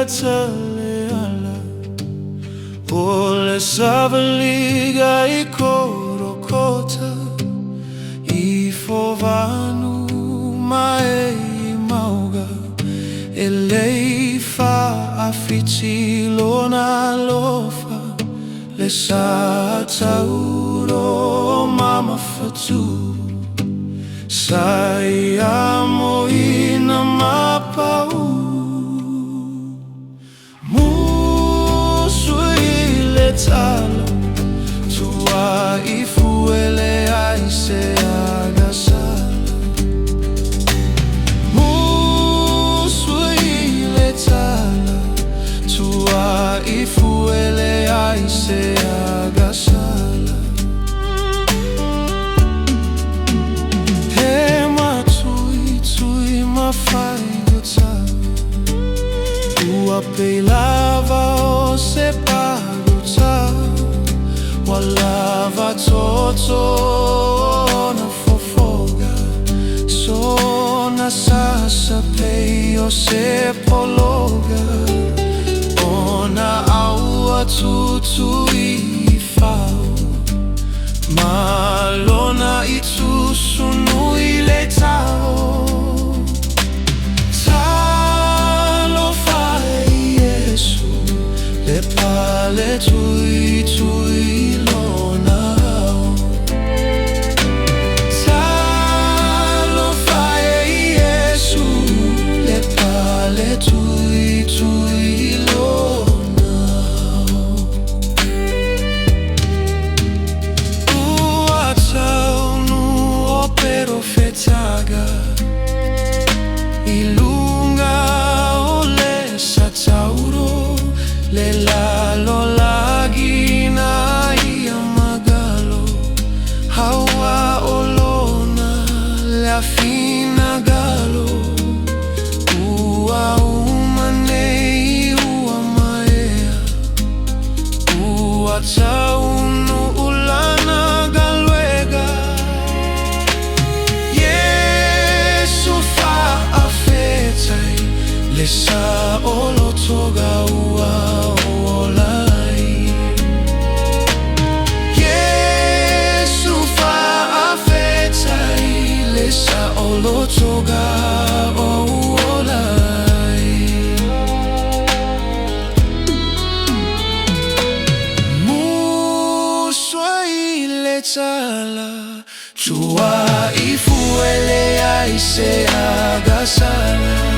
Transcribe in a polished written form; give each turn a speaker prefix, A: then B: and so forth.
A: taleala Ole savaliga I korokota I fovanu mae mauga Eleifa afici lona lofa Le sa tauro mama fatu Sai amo ina mapau Musu ile tala Tua ifuele aise agasala Musu ile tala Tua ifuele aise agasala Ua peilava o se paguta Walava toto na fofoga Sona sasa pei o se pologa Ona aua tutu I fau Malona I tu sunu I le tao Le tui lona Talo fae Iesu Le pale tui lona Ua tau nu o profetaga Ilunga o le sa tauro Le lalo lagi na ia magalo Hawa olona le afina galo Ua umanei ua maea Ua taunu ulana galuega Yesu fa afetai Le sa olotoga ua Olotoga o olai Musua ile tala Tua ifuele aise agasala